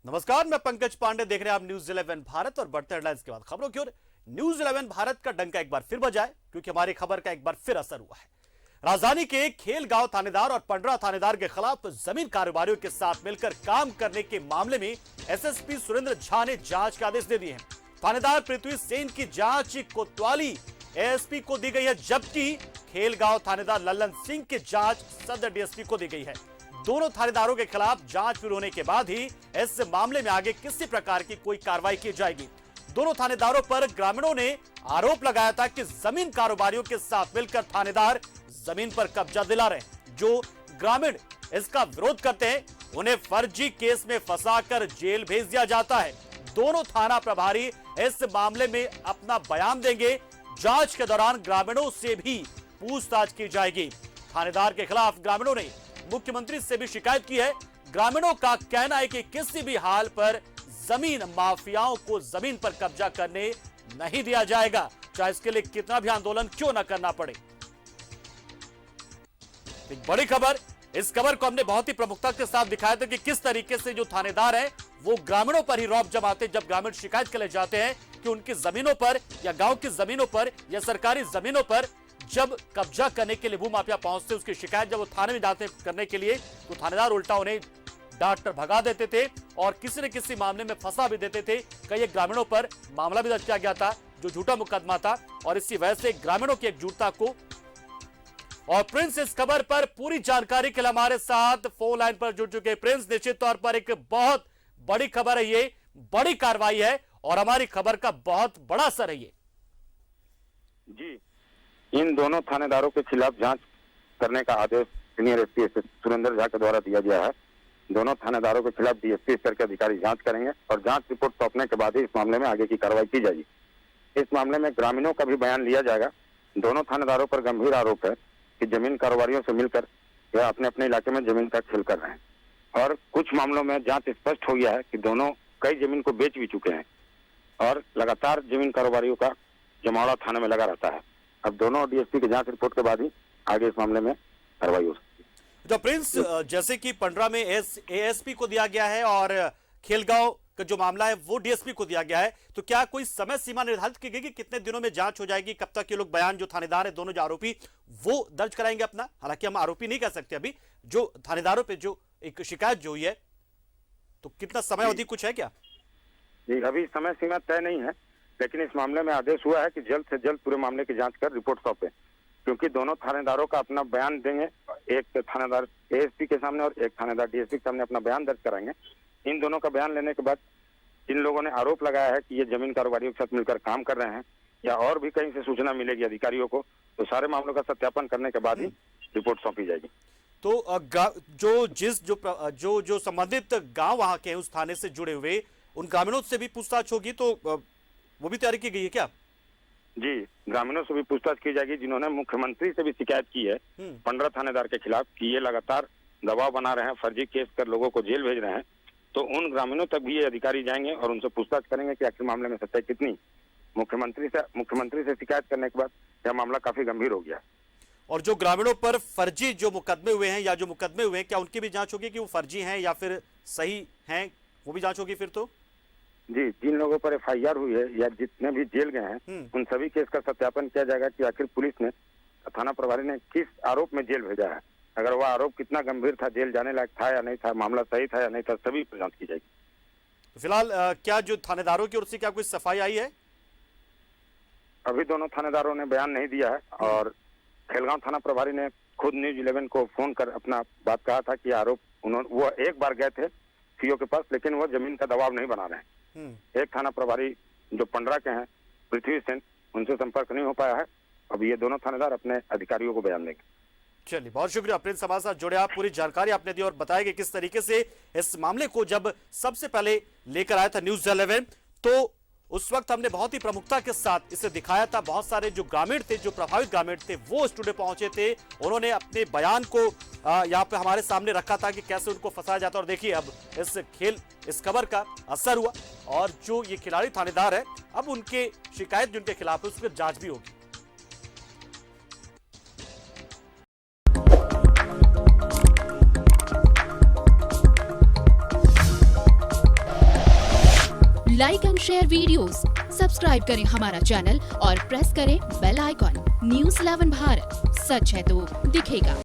नमस्कार, मैं पंकज पांडे। देख रहे हैं आप न्यूज 11 भारत और बढ़ते हेडलाइंस के बाद खबरों की ओर। न्यूज 11 भारत का डंका एक बार फिर बजा है, क्योंकि हमारी खबर का एक बार फिर असर हुआ है। राजधानी के खेलगांव थानेदार और पंडरा थानेदार के खिलाफ जमीन कारोबारियों के साथ मिलकर काम करने के मामले में एसएसपी सुरेंद्र झा ने जांच के आदेश दे दिए हैं। थानेदार पृथ्वी सेन की जांच कोतवाली एएसपी को दी गई है, जबकि खेलगांव थानेदार लल्लन सिंह की जांच सदर डीएसपी को दी गई है। दोनों थानेदारों के खिलाफ जांच शुरू होने के बाद ही इस मामले में आगे किसी प्रकार की कोई कार्रवाई की जाएगी। दोनों थानेदारों पर ग्रामीणों ने आरोप लगाया था कि जमीन कारोबारियों के साथ मिलकर थानेदार जमीन पर कब्जा दिला रहे हैं। जो ग्रामीण इसका विरोध करते हैं उन्हें फर्जी केस में फंसाकर जेल भेज दिया जाता है। दोनों थाना प्रभारी इस मामले में अपना बयान देंगे। जांच के दौरान ग्रामीणों से भी पूछताछ की जाएगी। थानेदार के खिलाफ ग्रामीणों ने मुख्यमंत्री से भी शिकायत की है। ग्रामीणों का कहना है कि किसी भी हाल पर जमीन माफियाओं को जमीन पर कब्जा करने नहीं दिया जाएगा, चाहे इसके लिए कितना भी आंदोलन क्यों न करना पड़े। एक बड़ी खबर, इस खबर को हमने बहुत ही प्रमुखता के साथ दिखाया था कि किस तरीके से जो थानेदार है वो ग्रामीणों पर ही रौब जमाते जब ग्रामीण शिकायत के लिए जाते हैं कि उनकी जमीनों पर या गांव की जमीनों पर या सरकारी जमीनों पर जब कब्जा करने के लिए भूमाफिया पहुंचते, उसकी शिकायत जब वो थाने में जाते करने के लिए तो थानेदार उल्टा उन्हें डांट कर भगा देते थे और किसी न किसी मामले में फंसा भी देते थे। कई ग्रामीणों पर मामला भी दर्ज किया गया था जो झूठा मुकदमा था, और इसी वजह से ग्रामीणों की एकजुटता को। और प्रिंस इस खबर पर पूरी जानकारी के लिए हमारे साथ फोन लाइन पर जुड़ चुके। प्रिंस, निश्चित तौर पर एक बहुत बड़ी खबर है, ये बड़ी कार्रवाई है और हमारी खबर का बहुत बड़ा असर है ये। जी, इन दोनों थानेदारों के खिलाफ जांच करने का आदेश सीनियर एसपी सुरेंद्र झा के द्वारा दिया गया है। दोनों थानेदारों के खिलाफ डीएसपी स्तर के अधिकारी जांच करेंगे और जांच रिपोर्ट सौंपने के बाद ही इस मामले में आगे की कार्रवाई की जाएगी। इस मामले में ग्रामीणों का भी बयान लिया जाएगा। दोनों थानेदारों पर गंभीर आरोप है कि जमीन कारोबारियों से मिलकर यह अपने अपने इलाके में जमीन का खेल कर रहे हैं, और कुछ मामलों में जांच स्पष्ट हो गया है कि दोनों कई जमीन को बेच भी चुके हैं और लगातार जमीन कारोबारियों का जमावड़ा थाने में लगा रहता है। अब दोनों डीएसपी की जांच रिपोर्ट के बाद ही आगे इस मामले में कार्रवाई हो सकती है। जो प्रिंस, जैसे कि पंडरा में एएसपी को दिया गया है और खेलगांव का जो मामला है वो डीएसपी को दिया गया है, तो क्या कोई समय सीमा निर्धारित की गई कि कितने दिनों में जांच हो जाएगी? कब तक ये लोग बयान, जो थानेदार है दोनों जो आरोपी, वो दर्ज कराएंगे अपना? हालांकि हम आरोपी नहीं कह सकते अभी, जो थानेदारों पे जो एक शिकायत जो हुई है, तो कितना समय अवधि कुछ है क्या? जी, अभी समय सीमा तय नहीं है, लेकिन इस मामले में आदेश हुआ है कि जल्द से जल्द पूरे मामले की जांच कर रिपोर्ट सौंपे, क्योंकि दोनों थानेदारों का अपना बयान देंगे। एक थानेदार एएसपी के सामने और एक थानेदार डीएसपी के सामने अपना बयान दर्ज कराएंगे। इन दोनों का बयान लेने के बाद इन लोगों ने आरोप लगाया है कि ये जमीन कारोबारियों के साथ मिलकर काम कर रहे हैं या और भी कहीं से सूचना मिलेगी अधिकारियों को, तो सारे मामलों का सत्यापन करने के बाद ही रिपोर्ट सौंपी जाएगी। तो जो संबंधित गांव वहां के हैं उस थाने से जुड़े हुए उन ग्रामीणों से भी पूछताछ होगी, तो वो भी तैयारी की गई है क्या? जी, ग्रामीणों से भी पूछताछ की जाएगी जिन्होंने मुख्यमंत्री से भी शिकायत की है पंडरा थानेदार के खिलाफ कि ये लगातार दबाव बना रहे हैं, फर्जी केस कर लोगों को जेल भेज रहे हैं। तो उन ग्रामीणों तक भी ये अधिकारी जाएंगे और उनसे पूछताछ करेंगे कि आखिर मामले में सच्चाई कितनी। मुख्यमंत्री से शिकायत करने के बाद यह मामला काफी गंभीर हो गया। और जो ग्रामीणों पर फर्जी जो मुकदमे हुए हैं या जो मुकदमे हुए हैं, क्या उनकी भी जांच होगी कि वो फर्जी हैं या फिर सही हैं? वो भी जांच होगी फिर तो? जी, जिन लोगों पर एफआईआर हुई है या जितने भी जेल गए हैं उन सभी केस का सत्यापन किया जाएगा कि आखिर पुलिस ने, थाना प्रभारी ने किस आरोप में जेल भेजा है। अगर वह आरोप कितना गंभीर था, जेल जाने लायक था या नहीं था, मामला सही था या नहीं था, सभी पर जांच की जाएगी। तो फिलहाल क्या जो थानेदारों की ओर से क्या कोई सफाई आई है? अभी दोनों थानेदारों ने बयान नहीं दिया है, और खेलगांव थाना प्रभारी ने खुद न्यूज 11 को फोन कर अपना बात कहा था कि आरोप वो एक बार गए थे सीओ के पास, लेकिन वो जमीन का दबाव नहीं बना रहे हैं। एक थाना प्रभारी जो पंडरा के हैं पृथ्वी सेन, उनसे संपर्क नहीं हो पाया है। अब ये दोनों थानेदार अपने अधिकारियों को बयान देंगे। चलिए, बहुत शुक्रिया प्रिंस, हमारे साथ जुड़े आप, पूरी जानकारी आपने दी और बताया कि किस तरीके से इस मामले को जब सबसे पहले लेकर आया था न्यूज 11, तो उस वक्त हमने बहुत ही प्रमुखता के साथ इसे दिखाया था। बहुत सारे जो ग्रामीण थे, जो प्रभावित ग्रामीण थे, वो स्टूडियो पहुंचे थे। उन्होंने अपने बयान को यहाँ पे हमारे सामने रखा था कि कैसे उनको फंसाया जाता। और देखिए, अब इस खबर का असर हुआ और जो ये खिलाड़ी थानेदार है, अब उनके शिकायत जिनके खिलाफ है उसकी जांच भी होगी। Like and share videos, subscribe करें हमारा चैनल और प्रेस करें बेल आइकॉन। News 11 भारत, सच है तो दिखेगा।